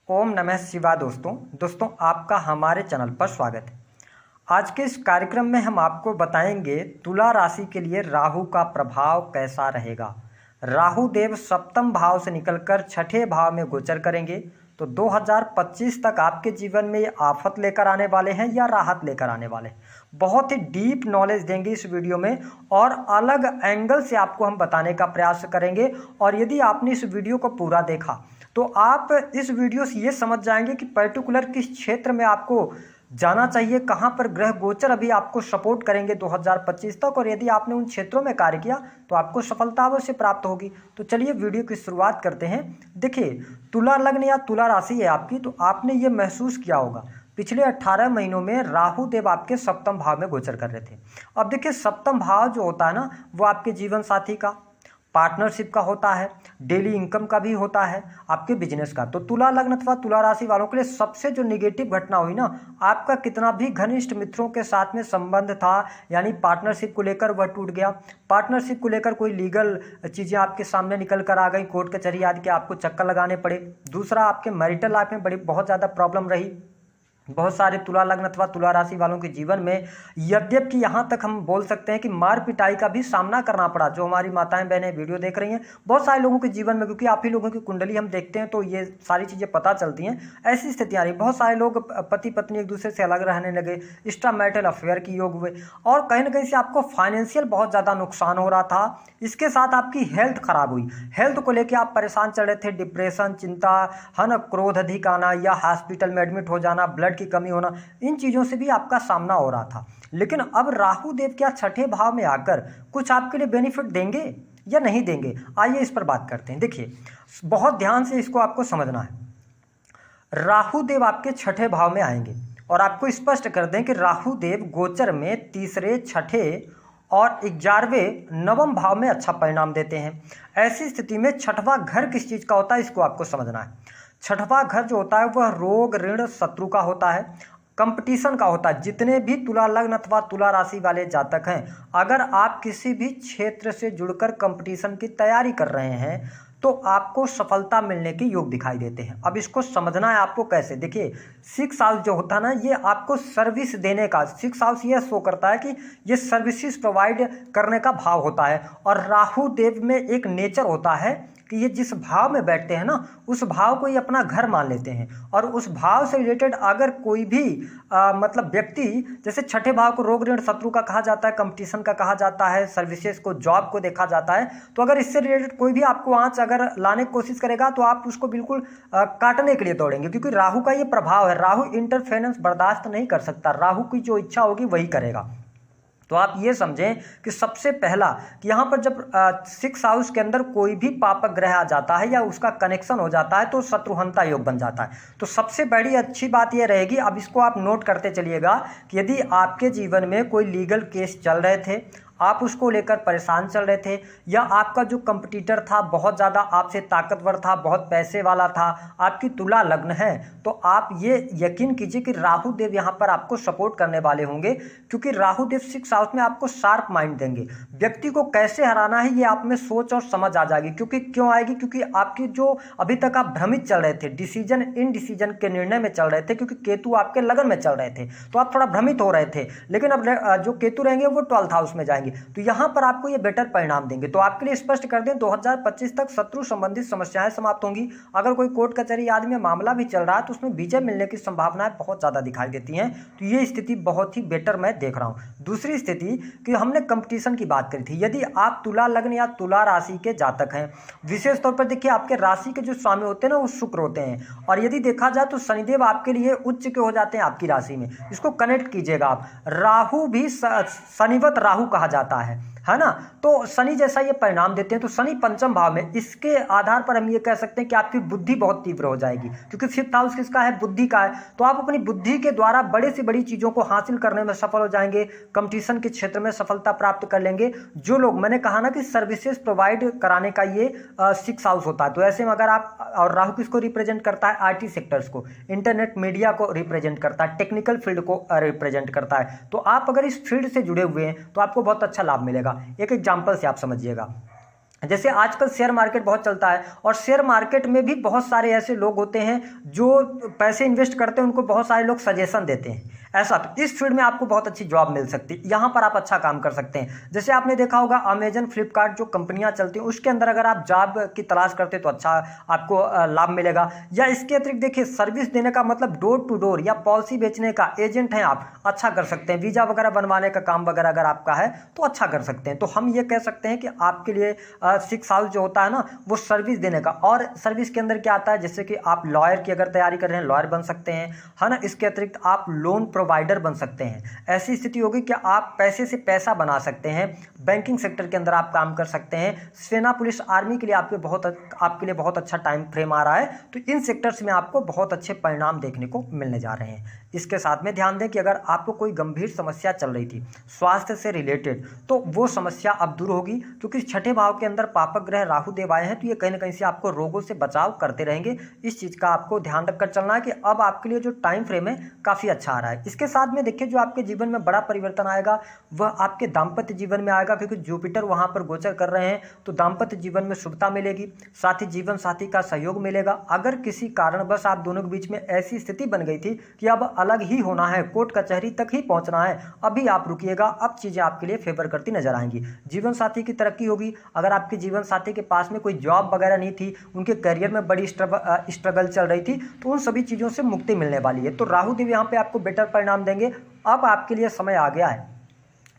ओम नमः शिवाय। दोस्तों आपका हमारे चैनल पर स्वागत है। आज के इस कार्यक्रम में हम आपको बताएंगे तुला राशि के लिए राहु का प्रभाव कैसा रहेगा। राहु देव सप्तम भाव से निकलकर छठे भाव में गोचर करेंगे तो 2025 तक आपके जीवन में ये आफत लेकर आने वाले हैं या राहत लेकर आने वाले हैं। बहुत ही डीप नॉलेज देंगे इस वीडियो में और अलग एंगल से आपको हम बताने का प्रयास करेंगे। और यदि आपने इस वीडियो को पूरा देखा तो आप इस वीडियो से ये समझ जाएंगे कि पर्टिकुलर किस क्षेत्र में आपको जाना चाहिए, कहां पर ग्रह गोचर अभी आपको सपोर्ट करेंगे 2025 तक, और यदि आपने उन क्षेत्रों में कार्य किया तो आपको सफलता अवश्य प्राप्त होगी। तो चलिए वीडियो की शुरुआत करते हैं। देखिए, तुला लग्न या तुला राशि है आपकी, तो आपने ये महसूस किया होगा पिछले 18 महीनों में राहु देव आपके सप्तम भाव में गोचर कर रहे थे। अब देखिए, सप्तम भाव जो होता है ना, वो आपके जीवन साथी का, पार्टनरशिप का होता है, डेली इनकम का भी होता है, आपके बिजनेस का। तो तुला लग्न अथवा तुला राशि वालों के लिए सबसे जो नेगेटिव घटना हुई ना, आपका कितना भी घनिष्ठ मित्रों के साथ में संबंध था, यानी पार्टनरशिप को लेकर वह टूट गया। पार्टनरशिप को लेकर कोई लीगल चीज़ें आपके सामने निकल कर आ गई, कोर्ट कचहरी आदि के आपको चक्कर लगाने पड़े। दूसरा, आपके मैरिटल लाइफ में बहुत ज़्यादा प्रॉब्लम रही। बहुत सारे तुला लग्न अथवा तुला राशि वालों के जीवन में यद्यपि यहाँ तक हम बोल सकते हैं कि मार पिटाई का भी सामना करना पड़ा। जो हमारी माताएं बहनें वीडियो देख रही हैं, बहुत सारे लोगों के जीवन में, क्योंकि आप ही लोगों की कुंडली हम देखते हैं तो ये सारी चीज़ें पता चलती हैं, ऐसी स्थितियाँ रही। बहुत सारे लोग पति पत्नी एक दूसरे से अलग रहने लगे, एक्स्ट्रा मैरिटल अफेयर की योग हुए, और कहीं ना कहीं से आपको फाइनेंशियल बहुत ज़्यादा नुकसान हो रहा था। इसके साथ आपकी हेल्थ खराब हुई। हेल्थ को लेकर आप परेशान चल रहे थे, डिप्रेशन, चिंता, है ना, क्रोध अधिक आना या हॉस्पिटल में एडमिट हो जाना, ब्लड की कमी होना, इन चीज़ों से भी आपका सामना हो रहा था। लेकिन अब राहु देव क्या छठे भाव में आकर कुछ आपके लिए बेनिफिट देंगे या नहीं देंगे, आइए इस पर बात करते हैं। देखिए, बहुत ध्यान से इसको आपको समझना है। राहु देव आपके छठे भाव में आएंगे और आपको स्पष्ट कर दें कि राहु देव गोचर में तीसरे, छठे और 11वें, नवम भाव में अच्छा परिणाम देते हैं। ऐसी स्थिति में छठवां घर किस चीज़ का होता है, इसको आपको समझना है। छठवां घर जो होता है वह रोग, ऋण, शत्रु का होता है, कंपटीशन का होता है। जितने भी तुला लग्न अथवा तुला राशि वाले जातक हैं, अगर आप किसी भी क्षेत्र से जुड़कर कंपटीशन की तैयारी कर रहे हैं तो आपको सफलता मिलने के योग दिखाई देते हैं। अब इसको समझना है आपको कैसे। देखिए, 6 हाउस जो होता है ना, ये आपको सर्विस देने का, 6 हाउस ये शो करता है कि ये सर्विसेज प्रोवाइड करने का भाव होता है। और राहु देव में एक नेचर होता है कि ये जिस भाव में बैठते हैं ना, उस भाव को ये अपना घर मान लेते हैं। और उस भाव से रिलेटेड अगर कोई भी मतलब व्यक्ति, जैसे छठे भाव को रोग, ऋण, शत्रु का कहा जाता है, कंपटीशन का कहा जाता है, सर्विसेज को, जॉब को देखा जाता है, तो अगर इससे रिलेटेड कोई भी आपको आंच अगर लाने की कोशिश करेगा तो आप उसको बिल्कुल काटने के लिए दौड़ेंगे, क्योंकि राहु का ये प्रभाव है। राहु इंटरफेरेंस बर्दाश्त नहीं कर सकता, राहु की जो इच्छा होगी वही करेगा। तो आप ये समझें कि सबसे पहला कि यहाँ पर जब 6 हाउस के अंदर कोई भी पापक ग्रह आ जाता है या उसका कनेक्शन हो जाता है तो शत्रुहंता योग बन जाता है। तो सबसे बड़ी अच्छी बात ये रहेगी, अब इसको आप नोट करते चलिएगा, कि यदि आपके जीवन में कोई लीगल केस चल रहे थे, आप उसको लेकर परेशान चल रहे थे, या आपका जो कंपटीटर था बहुत ज़्यादा आपसे ताकतवर था, बहुत पैसे वाला था, आपकी तुला लग्न है, तो आप ये यकीन कीजिए कि राहु देव यहाँ पर आपको सपोर्ट करने वाले होंगे। क्योंकि राहु देव 6 हाउस में आपको शार्प माइंड देंगे। व्यक्ति को कैसे हराना है ये आप में सोच और समझ आ जाएगी। क्योंकि क्यों आएगी, क्योंकि आपकी जो अभी तक आप भ्रमित चल रहे थे, डिसीजन इन डिसीजन के निर्णय में चल रहे थे, क्योंकि केतु आपके लगन में चल रहे थे तो आप थोड़ा भ्रमित हो रहे थे। लेकिन अब जो केतु रहेंगे वो 12th हाउस में जाएंगे, तो यहां पर आपको ये बेटर परिणाम देंगे। तो आपके लिए स्पष्ट कर दें, 2025 तक शत्रु संबंधित समस्याएं समाप्त होंगी। अगर कोई कोर्ट कचहरी आदि में मामला भी चल रहा है तो उसमें विजय मिलने की संभावनाएं बहुत ज्यादा दिखाई देती हैं। तो ये स्थिति बहुत ही बेटर मैं देख रहा हूं। दूसरी स्थिति कि हमने कंपटीशन की बात करी थी, यदि आप तुला लग्न या तुला राशि के जातक हैं, विशेष तौर पर देखिए आपके राशि के जो स्वामी होते हैं ना वो शुक्र होते हैं, और यदि देखा जाए तो शनिदेव आपके लिए उच्च के हो जाते हैं आपकी राशि में। इसको कनेक्ट कीजिएगा आप, राहु भी शनिवत राहु कहा जाता है ना, तो शनि जैसा ये परिणाम देते हैं। तो शनि पंचम भाव में, इसके आधार पर हम ये कह सकते हैं कि आपकी बुद्धि बहुत तीव्र हो जाएगी, क्योंकि 5th हाउस किसका है, बुद्धि का है। तो आप अपनी बुद्धि के द्वारा बड़े से बड़ी चीजों को हासिल करने में सफल हो जाएंगे, कंपटीशन के क्षेत्र में सफलता प्राप्त कर लेंगे। जो लोग, मैंने कहा ना कि सर्विसेज प्रोवाइड कराने का ये 6 हाउस होता है, तो ऐसे में अगर आप, और राहु किसको रिप्रेजेंट करता है, IT सेक्टर्स को, इंटरनेट मीडिया को रिप्रेजेंट करता है, टेक्निकल फील्ड को रिप्रेजेंट करता है। तो आप अगर इस फील्ड से जुड़े हुए हैं तो आपको बहुत अच्छा लाभ मिलेगा। एक एग्जाम्पल से आप समझिएगा, जैसे आजकल शेयर मार्केट बहुत चलता है और शेयर मार्केट में भी बहुत सारे ऐसे लोग होते हैं जो पैसे इन्वेस्ट करते हैं, उनको बहुत सारे लोग सजेशन देते हैं। ऐसा तो इस फील्ड में आपको बहुत अच्छी जॉब मिल सकती है, यहाँ पर आप अच्छा काम कर सकते हैं। जैसे आपने देखा होगा अमेजन, फ्लिपकार्ट जो कंपनियां चलती हैं उसके अंदर अगर आप जॉब की तलाश करते हैं तो अच्छा आपको लाभ मिलेगा। या इसके अतिरिक्त देखिए सर्विस देने का मतलब डोर टू डोर या पॉलिसी बेचने का एजेंट हैं आप, अच्छा कर सकते हैं। वीज़ा वगैरह बनवाने का काम वगैरह अगर आपका है तो अच्छा कर सकते हैं। तो हम ये कह सकते हैं कि आपके लिए 6 हाउस जो होता है ना वो सर्विस देने का। और सर्विस के अंदर क्या आता है, जैसे कि आप लॉयर की अगर तैयारी कर रहे हैं लॉयर बन सकते हैं, है ना। इसके अतिरिक्त आप लोन प्रोवाइडर बन सकते हैं। ऐसी स्थिति होगी कि आप पैसे से पैसा बना सकते हैं। बैंकिंग सेक्टर के अंदर आप काम कर सकते हैं। सेना, पुलिस, आर्मी के लिए आपके लिए बहुत अच्छा टाइम फ्रेम आ रहा है। तो इन सेक्टर्स में आपको बहुत अच्छे परिणाम देखने को मिलने जा रहे हैं। इसके साथ में ध्यान दें कि अगर आपको कोई गंभीर समस्या चल रही थी स्वास्थ्य से रिलेटेड तो वो समस्या अब दूर होगी, क्योंकि छठे भाव के अंदर पापक ग्रह राहु देव आए हैं। तो ये कहीं ना कहीं से आपको रोगों से बचाव करते रहेंगे। इस चीज़ का आपको ध्यान रखकर चलना है कि अब आपके लिए जो टाइम फ्रेम है काफ़ी अच्छा आ रहा है। इसके साथ में देखिए जो आपके जीवन में बड़ा परिवर्तन आएगा वह आपके दाम्पत्य जीवन में आएगा, क्योंकि जुपिटर वहाँ पर गोचर कर रहे हैं। तो दाम्पत्य जीवन में शुभता मिलेगी, साथ ही जीवन साथी का सहयोग मिलेगा। अगर किसी कारणवश आप दोनों के बीच में ऐसी स्थिति बन गई थी कि अब अलग ही होना है, कोर्ट कचहरी तक ही पहुंचना है, अभी आप रुकिएगा, अब चीजें आपके लिए फेवर करती नजर आएंगी। जीवन साथी की तरक्की होगी। अगर आपके जीवन साथी के पास में कोई जॉब वगैरह नहीं थी, उनके करियर में बड़ी स्ट्रगल चल रही थी, तो उन सभी चीजों से मुक्ति मिलने वाली है। तो राहु देव यहाँ पे आपको बेटर परिणाम देंगे। अब आपके लिए समय आ गया है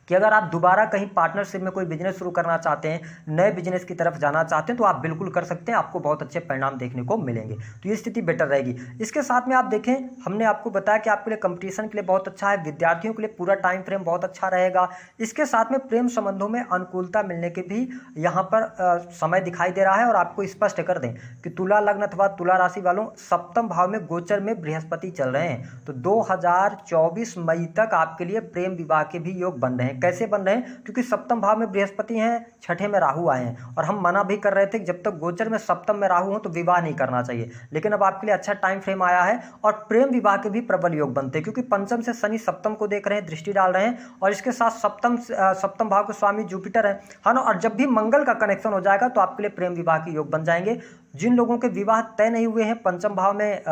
कि अगर आप दोबारा कहीं पार्टनरशिप में कोई बिजनेस शुरू करना चाहते हैं, नए बिजनेस की तरफ जाना चाहते हैं, तो आप बिल्कुल कर सकते हैं। आपको बहुत अच्छे परिणाम देखने को मिलेंगे। तो ये स्थिति बेटर रहेगी। इसके साथ में आप देखें, हमने आपको बताया कि आपके लिए कंपटीशन के लिए बहुत अच्छा है, विद्यार्थियों के लिए पूरा टाइम फ्रेम बहुत अच्छा रहेगा। इसके साथ में प्रेम संबंधों में अनुकूलता मिलने के भी यहाँ पर समय दिखाई दे रहा है। और आपको स्पष्ट कर दें कि तुला लग्न अथवा तुला राशि वालों, सप्तम भाव में गोचर में बृहस्पति चल रहे हैं। तो 2024 मई तक आपके लिए प्रेम विवाह के भी योग बन रहे हैं। कैसे बन रहे हैं, क्योंकि सप्तम भाव में बृहस्पति हैं, छठे में राहु आए हैं। और हम मना भी कर रहे थे कि जब तक गोचर में सप्तम में राहु हो तो विवाह नहीं करना चाहिए, लेकिन अब आपके लिए अच्छा टाइम फ्रेम आया है। और प्रेम विवाह के भी प्रबल योग बनते हैं, क्योंकि पंचम से शनि सप्तम को देख रहे हैं, दृष्टि डाल रहे हैं। और इसके साथ सप्तम भाव के स्वामी जुपिटर है ना। और जब भी मंगल का कनेक्शन हो जाएगा तो आपके लिए प्रेम विवाह के योग बन जाएंगे। जिन लोगों के विवाह तय नहीं हुए हैं, पंचम भाव में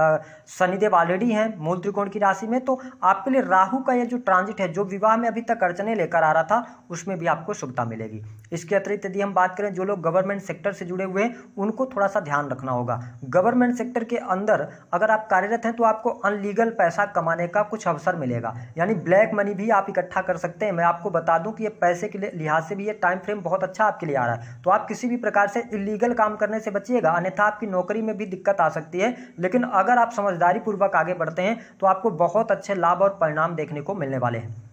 शनिदेव ऑलरेडी हैं मूल त्रिकोण की राशि में, तो आपके लिए राहु का ये जो ट्रांजिट है, जो विवाह में अभी तक अड़चने लेकर आ रहा था, उसमें भी आपको शुभता मिलेगी। इसके अतिरिक्त यदि हम बात करें, जो लोग गवर्नमेंट सेक्टर से जुड़े हुए हैं उनको थोड़ा सा ध्यान रखना होगा। गवर्नमेंट सेक्टर के अंदर अगर आप कार्यरत हैं तो आपको अनलीगल पैसा कमाने का कुछ अवसर मिलेगा, यानी ब्लैक मनी भी आप इकट्ठा कर सकते हैं। मैं आपको बता दूं कि ये पैसे के लिहाज से भी ये टाइम फ्रेम बहुत अच्छा आपके लिए आ रहा है। तो आप किसी भी प्रकार से इलीगल काम करने से बचिएगा, अन्यथा आपकी नौकरी में भी दिक्कत आ सकती है। लेकिन अगर आप समझदारी पूर्वक आगे बढ़ते हैं तो आपको बहुत अच्छे लाभ और परिणाम देखने को मिलने वाले हैं।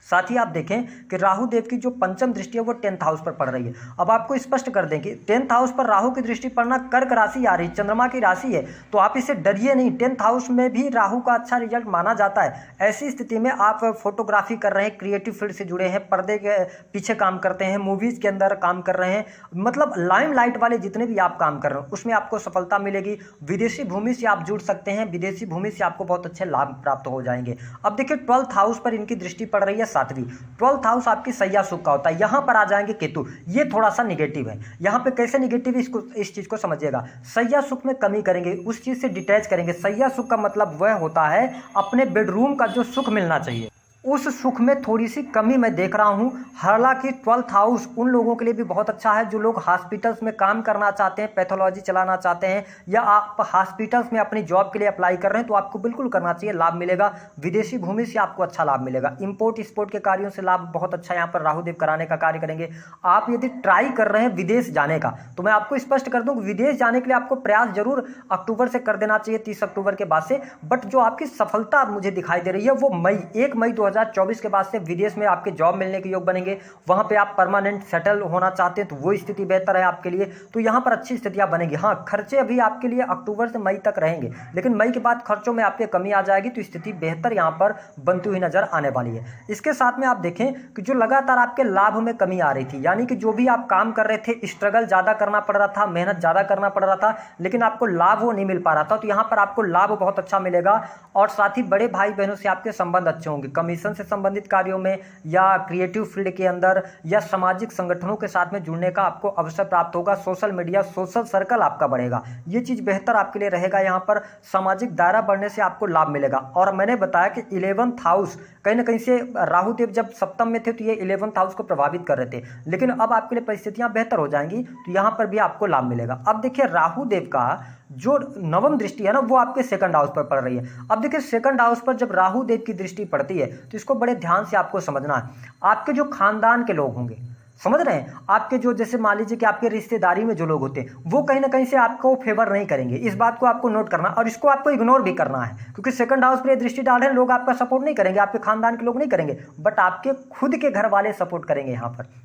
साथ ही आप देखें कि राहु देव की जो पंचम दृष्टि है वो 10th हाउस पर पड़ रही है। अब आपको स्पष्ट कर दें कि 10th हाउस पर राहु की दृष्टि पड़ना, कर्क राशि आ रही, चंद्रमा की राशि है, तो आप इसे डरिए नहीं। 10th हाउस में भी राहु का अच्छा रिजल्ट माना जाता है। ऐसी स्थिति में आप फोटोग्राफी कर रहे हैं, क्रिएटिव फील्ड से जुड़े हैं, पर्दे के पीछे काम करते हैं, मूवीज के अंदर काम कर रहे हैं, मतलब लाइमलाइट वाले जितने भी आप काम कर रहे हैं उसमें आपको सफलता मिलेगी। विदेशी भूमि से आप जुड़ सकते हैं, विदेशी भूमि से आपको बहुत अच्छे लाभ प्राप्त हो जाएंगे। अब देखिए 12th हाउस पर इनकी दृष्टि पड़ रही है, 7वीं। 12th हाउस आपकी सैया सुख का होता है, यहां पर आ जाएंगे केतु, ये थोड़ा सा निगेटिव है। यहां पे कैसे निगेटिव है, इस चीज को समझिएगा। सैया सुख में कमी करेंगे, उस चीज से डिटैच करेंगे। सैया सुख का मतलब वह होता है अपने बेडरूम का जो सुख मिलना चाहिए, उस सुख में थोड़ी सी कमी मैं देख रहा हूं। हालांकि 12th हाउस उन लोगों के लिए भी बहुत अच्छा है जो लोग हॉस्पिटल्स में काम करना चाहते हैं, पैथोलॉजी चलाना चाहते हैं, या आप हॉस्पिटल्स में अपनी जॉब के लिए अप्लाई कर रहे हैं, तो आपको बिल्कुल करना चाहिए, लाभ मिलेगा। विदेशी भूमि से आपको अच्छा लाभ मिलेगा। इंपोर्ट एक्सपोर्ट के कार्यों से लाभ बहुत अच्छा यहाँ पर राहुदेव कराने का कार्य करेंगे। आप यदि ट्राई कर रहे हैं विदेश जाने का, तो मैं आपको स्पष्ट कर दूं कि विदेश जाने के लिए आपको प्रयास जरूर अक्टूबर से कर देना चाहिए, 30 अक्टूबर के बाद से। बट जो आपकी सफलता मुझे दिखाई दे रही है वो 1 मई 2024 के बाद से विदेश में आपके जॉब मिलने के योग बनेंगे। वहां पे आप परमानेंट सेटल होना चाहते हैं तो वो स्थिति बेहतर है आपके लिए, तो यहां पर अच्छी स्थितियां बनेंगी। हाँ, खर्चे अभी आपके लिए अक्टूबर से मई तक रहेंगे, लेकिन मई के बाद खर्चों में आपके कमी आ जाएगी, तो स्थिति बेहतर यहां पर बनती हुई नजर आने वाली है। इसके साथ में आप देखें कि जो लगातार आपके लाभ में कमी आ रही थी, यानी कि जो भी आप काम कर रहे थे, स्ट्रगल ज्यादा करना पड़ रहा था, मेहनत ज्यादा करना पड़ रहा था, लेकिन आपको लाभ वो नहीं मिल पा रहा था, तो यहां पर आपको लाभ बहुत अच्छा मिलेगा। और साथ ही बड़े भाई बहनों से आपके संबंध अच्छे होंगे, कमीशन मिशन से संबंधित कार्यों में या क्रिएटिव फील्ड के अंदर या सामाजिक संगठनों के साथ में जुड़ने का आपको अवसर प्राप्त होगा। सोशल मीडिया, सोशल सर्कल आपका बढ़ेगा, ये चीज़ बेहतर आपके लिए रहेगा। यहाँ पर सामाजिक दायरा बढ़ने से आपको लाभ मिलेगा। और मैंने बताया कि 11th हाउस कहीं ना कहीं से राहु देव जब सप्तम में थे तो ये 11th हाउस को प्रभावित कर रहे थे, लेकिन अब आपके लिए परिस्थितियां बेहतर हो जाएंगी, तो यहाँ पर भी आपको लाभ मिलेगा। अब देखिए राहु देव का जो नवम दृष्टि है ना, वो आपके सेकंड हाउस पर पड़ रही है। अब देखिए सेकंड हाउस पर जब राहु देव की दृष्टि पड़ती है तो इसको बड़े ध्यान से आपको समझना है। आपके जो खानदान के लोग होंगे, समझ रहे हैं, आपके जो जैसे मान लीजिए कि आपके रिश्तेदारी में जो लोग होते हैं वो कहीं ना कहीं से आपको फेवर नहीं करेंगे। इस बात को आपको नोट करना और इसको आपको इग्नोर भी करना है, क्योंकि सेकंड हाउस पर दृष्टि डाल रहे हैं, लोग आपका सपोर्ट नहीं करेंगे, आपके खानदान के लोग नहीं करेंगे, बट आपके खुद के घर वाले सपोर्ट करेंगे यहाँ पर।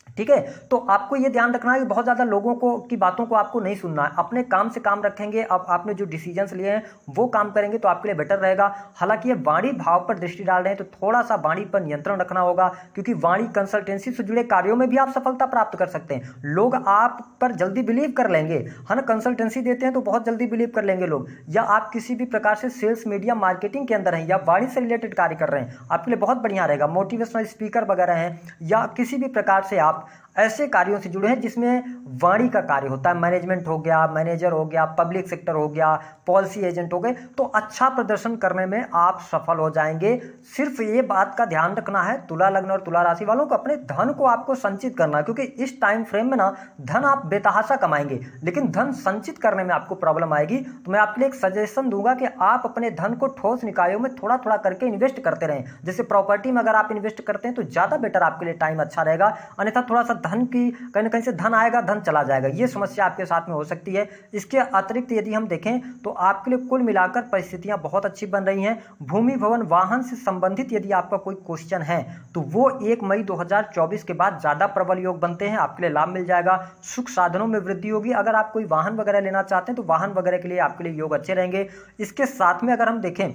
ठीक है, तो आपको ये ध्यान रखना है कि बहुत ज़्यादा लोगों को की बातों को आपको नहीं सुनना है, अपने काम से काम रखेंगे। अब आपने जो डिसीजंस लिए हैं वो काम करेंगे तो आपके लिए बेटर रहेगा। हालांकि ये वाणी भाव पर दृष्टि डाल रहे हैं तो थोड़ा सा वाणी पर नियंत्रण रखना होगा, क्योंकि वाणी कंसल्टेंसी से जुड़े कार्यों में भी आप सफलता प्राप्त कर सकते हैं। लोग आप पर जल्दी बिलीव कर लेंगे, है ना, कंसल्टेंसी देते हैं तो बहुत जल्दी बिलीव कर लेंगे लोग। या आप किसी भी प्रकार से सेल्स, मीडिया, मार्केटिंग के अंदर हैं या वाणी से रिलेटेड कार्य कर रहे हैं, आपके लिए बहुत बढ़िया रहेगा। मोटिवेशनल स्पीकर वगैरह हैं या किसी भी प्रकार से आप ऐसे कार्यों से जुड़े हैं जिसमें वाणी का कार्य होता है, मैनेजमेंट हो गया, मैनेजर हो गया, पब्लिक सेक्टर हो गया, पॉलिसी एजेंट हो गए, तो अच्छा प्रदर्शन करने में आप सफल हो जाएंगे। सिर्फ ये बात का ध्यान रखना है तुला लग्न और तुला राशि वालों को, अपने धन को आपको संचित करना है, क्योंकि इस टाइम फ्रेम में ना धन आप बेतहाशा कमाएंगे, लेकिन धन संचित करने में आपको प्रॉब्लम आएगी। तो मैं आपके लिए एक सजेशन दूंगा कि आप अपने धन को ठोस निकायों में थोड़ा थोड़ा करके इन्वेस्ट करते रहें। जैसे प्रॉपर्टी में अगर आप इन्वेस्ट करते हैं तो ज़्यादा बेटर आपके लिए टाइम अच्छा रहेगा, अन्यथा थोड़ा सा धन की कहीं ना कहीं से धन आएगा, धन चला जाएगा, ये समस्या आपके साथ में हो सकती है। इसके अतिरिक्त यदि हम देखें तो आपके लिए कुल मिलाकर परिस्थितियां बहुत अच्छी बन रही हैं। भूमि, भवन, वाहन से संबंधित यदि आपका कोई क्वेश्चन है तो वो 1 मई 2024 के बाद ज्यादा प्रबल योग बनते हैं, आपके लिए लाभ मिल जाएगा। सुख साधनों में वृद्धि होगी। अगर आप कोई वाहन वगैरह लेना चाहते हैं तो वाहन वगैरह के लिए आपके लिए योग अच्छे रहेंगे। इसके साथ में अगर हम देखें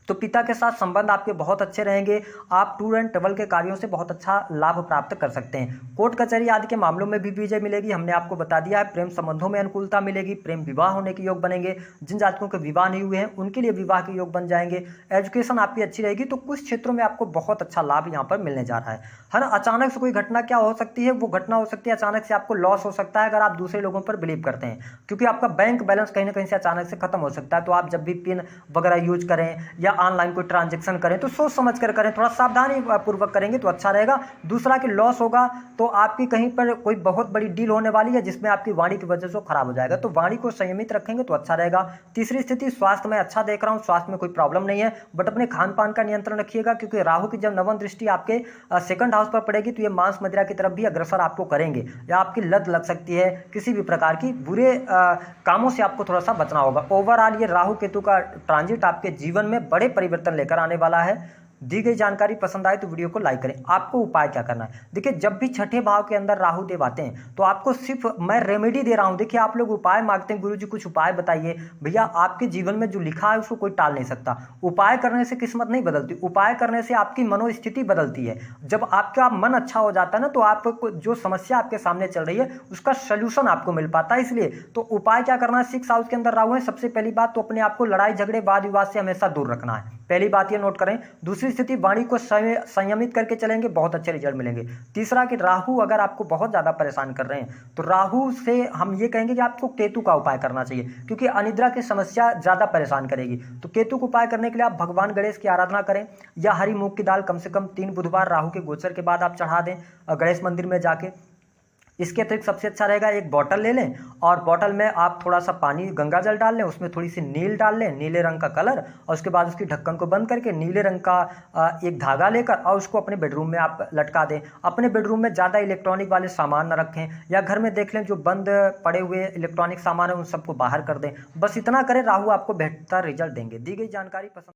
तो पिता के साथ संबंध आपके बहुत अच्छे रहेंगे। आप टूर एंड ट्रेवल के कार्यों से बहुत अच्छा लाभ प्राप्त कर सकते हैं। कोर्ट कचहरी आदि के मामलों में भी विजय मिलेगी, हमने आपको बता दिया है। प्रेम संबंधों में अनुकूलता मिलेगी, प्रेम विवाह होने के योग बनेंगे। जिन जातकों के विवाह नहीं हुए हैं उनके लिए विवाह के योग बन जाएंगे। एजुकेशन आपकी अच्छी रहेगी, तो कुछ क्षेत्रों में आपको बहुत अच्छा लाभ यहाँ पर मिलने जा रहा है ना। अचानक से कोई घटना क्या हो सकती है, वो घटना हो सकती है अचानक से आपको लॉस हो सकता है अगर आप दूसरे लोगों पर बिलीव करते हैं, क्योंकि आपका बैंक बैलेंस कहीं ना कहीं से अचानक से खत्म हो सकता है। तो आप जब भी पिन वगैरह यूज करें या ऑनलाइन कोई ट्रांजेक्शन करें तो सोच समझ कर करें, थोड़ा सावधानी पूर्वक करेंगे तो अच्छा रहेगा। दूसरा कि लॉस होगा तो आपकी कहीं पर कोई बहुत बड़ी डील होने वाली है जिसमें आपकी वाणी की वजह से खराब हो जाएगा, तो वाणी को संयमित रखेंगे तो अच्छा रहेगा। तीसरी स्थिति स्वास्थ्य में अच्छा देख रहा हूं, स्वास्थ्य में कोई प्रॉब्लम नहीं है, बट अपने खान पान का नियंत्रण रखिएगा, क्योंकि राहु की जब नवम दृष्टि आपके सेकंड हाउस पर पड़ेगी तो ये मांस मदिरा की तरफ भी अग्रसर आपको करेंगे या आपकी लत लग सकती है। किसी भी प्रकार की बुरे कामों से आपको थोड़ा सा बचना होगा। ओवरऑल ये राहु केतु का ट्रांजिट आपके जीवन में बड़े परिवर्तन लेकर आने वाला है। दी गई जानकारी पसंद आए तो वीडियो को लाइक करें। आपको उपाय क्या करना है, देखिए जब भी छठे भाव के अंदर राहु देव आते हैं तो आपको सिर्फ मैं रेमेडी दे रहा हूं। देखिए आप लोग उपाय मांगते हैं, गुरुजी कुछ उपाय बताइए, भैया आपके जीवन में जो लिखा है उसको कोई टाल नहीं सकता। उपाय करने से किस्मत नहीं बदलती, उपाय करने से आपकी मनोस्थिति बदलती है। जब आपका मन अच्छा हो जाता है ना तो आपको जो समस्या आपके सामने चल रही है उसका सोल्यूशन आपको मिल पाता है। इसलिए तो उपाय क्या करना है, 6 हाउस के अंदर राहु है, सबसे पहली बात तो अपने आप को लड़ाई झगड़े वाद विवाद से हमेशा दूर रखना है, पहली बात ये नोट करें। दूसरी स्थिति वाणी को संयमित करके चलेंगे, बहुत अच्छे रिजल्ट मिलेंगे। तीसरा कि राहु अगर आपको बहुत ज्यादा परेशान कर रहे हैं तो राहु से हम ये कहेंगे कि आपको केतु का उपाय करना चाहिए, क्योंकि अनिद्रा की समस्या ज्यादा परेशान करेगी। तो केतु को उपाय करने के लिए आप भगवान गणेश की आराधना करें या हरी मूंग की दाल कम से कम 3 बुधवार राहु के गोचर के बाद आप चढ़ा दें गणेश मंदिर में जाके। इसके अतिरिक्त सबसे अच्छा रहेगा एक बॉटल ले लें और बॉटल में आप थोड़ा सा पानी गंगा जल डाल लें, उसमें थोड़ी सी नील डाल लें, नीले रंग का कलर, और उसके बाद उसकी ढक्कन को बंद करके नीले रंग का एक धागा लेकर और उसको अपने बेडरूम में आप लटका दें। अपने बेडरूम में ज़्यादा इलेक्ट्रॉनिक वाले सामान न रखें, या घर में देख लें जो बंद पड़े हुए इलेक्ट्रॉनिक सामान है उन सबको बाहर कर दें। बस इतना करें, राहु आपको बेहतर रिजल्ट देंगे। दी गई जानकारी पसंद